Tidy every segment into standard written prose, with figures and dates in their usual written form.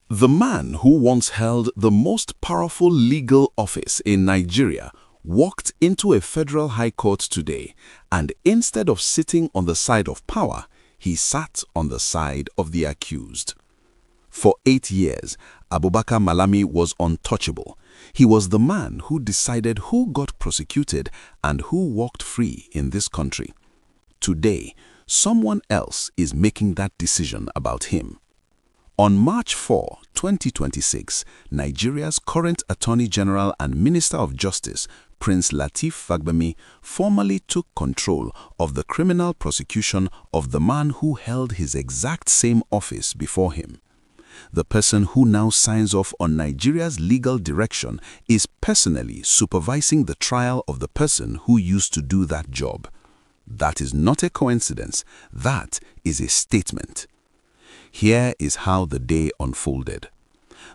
The man who once held the most powerful legal office in Nigeria walked into a federal high court today, and instead of sitting on the side of power, he sat on the side of the accused. For 8 years, Abubakar Malami was untouchable. He was the man who decided who got prosecuted and who walked free in this country. Today, someone else is making that decision about him. On March 4, 2026, Nigeria's current Attorney General and Minister of Justice, Prince Lateef Fagbemi, formally took control of the criminal prosecution of the man who held his exact same office before him. The person who now signs off on Nigeria's legal direction is personally supervising the trial of the person who used to do that job. That is not a coincidence. That is a statement. Here is how the day unfolded.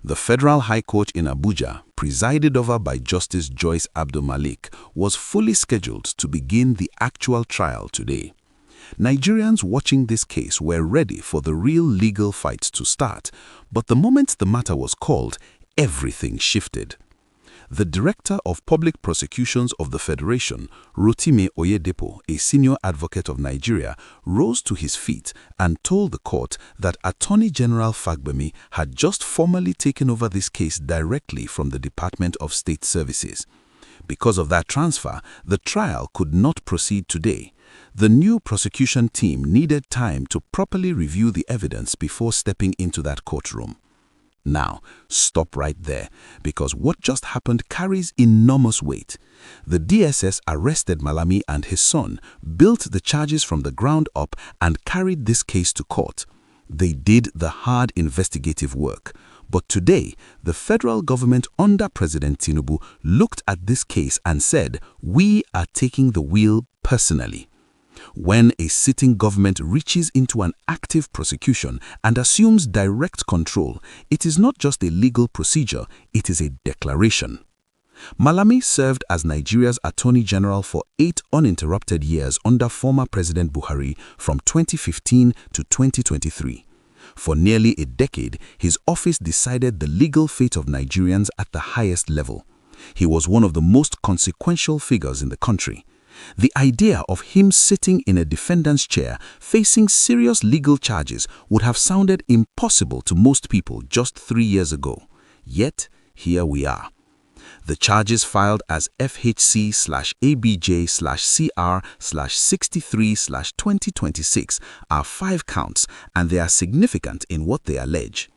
The Federal High Court in Abuja, presided over by Justice Joyce Abdul-Malik, was fully scheduled to begin the actual trial today. Nigerians watching this case were ready for the real legal fight to start, but the moment the matter was called, everything shifted. The Director of Public Prosecutions of the Federation, Rotimi Oyedepo, a senior advocate of Nigeria, rose to his feet and told the court that Attorney General Fagbemi had just formally taken over this case directly from the Department of State Services. Because of that transfer, the trial could not proceed today. The new prosecution team needed time to properly review the evidence before stepping into that courtroom. Now, stop right there, because what just happened carries enormous weight. The DSS arrested Malami and his son, built the charges from the ground up, and carried this case to court. They did the hard investigative work. But today, the federal government under President Tinubu looked at this case and said, "We are taking the wheel personally." When a sitting government reaches into an active prosecution and assumes direct control, it is not just a legal procedure, it is a declaration. Malami served as Nigeria's Attorney General for 8 uninterrupted years under former President Buhari from 2015 to 2023. For nearly a decade, his office decided the legal fate of Nigerians at the highest level. He was one of the most consequential figures in the country. The idea of him sitting in a defendant's chair facing serious legal charges would have sounded impossible to most people just 3 years ago. Yet, here we are. The charges filed as FHC/ABJ/CR/63/2026 are 5 counts, and they are significant in what they allege.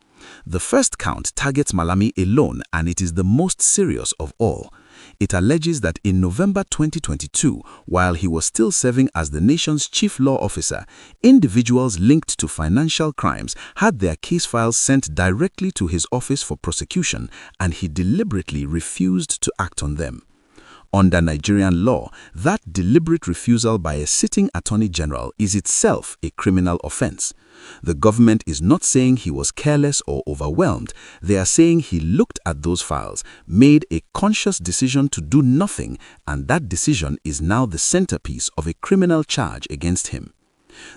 The first count targets Malami alone, and it is the most serious of all. It alleges that in November 2022, while he was still serving as the nation's chief law officer, individuals linked to financial crimes had their case files sent directly to his office for prosecution, and he deliberately refused to act on them. Under Nigerian law, that deliberate refusal by a sitting attorney general is itself a criminal offense. The government is not saying he was careless or overwhelmed. They are saying he looked at those files, made a conscious decision to do nothing, and that decision is now the centerpiece of a criminal charge against him.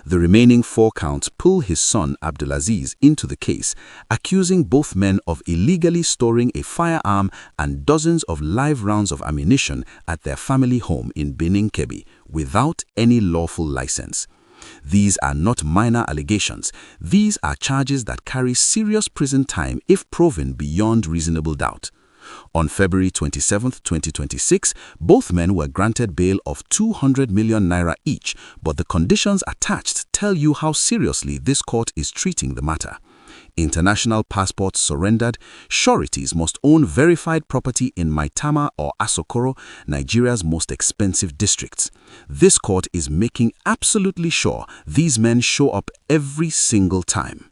The remaining 4 counts pull his son Abdulaziz into the case, accusing both men of illegally storing a firearm and dozens of live rounds of ammunition at their family home in Benin Kebbi without any lawful license. These are not minor allegations. These are charges that carry serious prison time if proven beyond reasonable doubt. On February 27, 2026, both men were granted bail of 200 million naira each, but the conditions attached tell you how seriously this court is treating the matter. International passports surrendered, sureties must own verified property in Maitama or Asokoro, Nigeria's most expensive districts. This court is making absolutely sure these men show up every single time.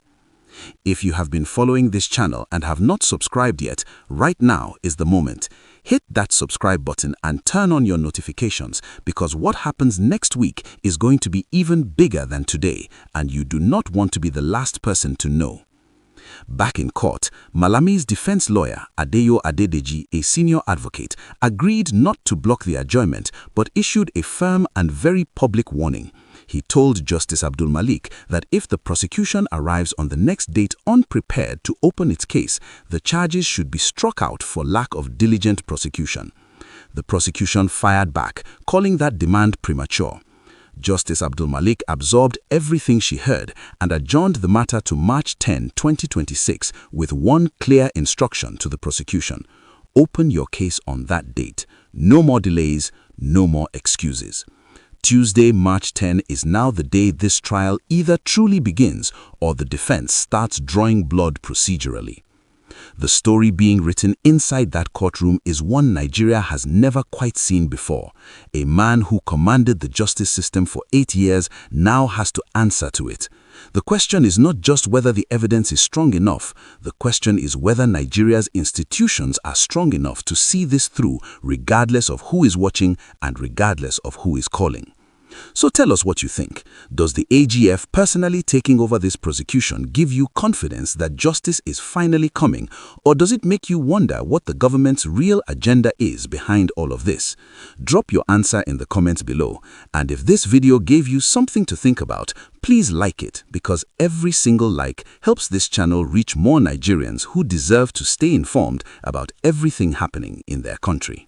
If you have been following this channel and have not subscribed yet, right now is the moment. Hit that subscribe button and turn on your notifications, because what happens next week is going to be even bigger than today, and you do not want to be the last person to know. Back in court, Malami's defense lawyer, Adeyo Adedeji, a senior advocate, agreed not to block the adjournment but issued a firm and very public warning. He told Justice Abdul Malik that if the prosecution arrives on the next date unprepared to open its case, the charges should be struck out for lack of diligent prosecution. The prosecution fired back, calling that demand premature. Justice Abdul Malik absorbed everything she heard and adjourned the matter to March 10, 2026, with one clear instruction to the prosecution: open your case on that date. No more delays, no more excuses. Tuesday, March 10 is now the day this trial either truly begins or the defense starts drawing blood procedurally. The story being written inside that courtroom is one Nigeria has never quite seen before. A man who commanded the justice system for 8 years now has to answer to it. The question is not just whether the evidence is strong enough. The question is whether Nigeria's institutions are strong enough to see this through, regardless of who is watching and regardless of who is calling. So tell us what you think. Does the AGF personally taking over this prosecution give you confidence that justice is finally coming, or does it make you wonder what the government's real agenda is behind all of this? Drop your answer in the comments below. And if this video gave you something to think about, please like it, because every single like helps this channel reach more Nigerians who deserve to stay informed about everything happening in their country.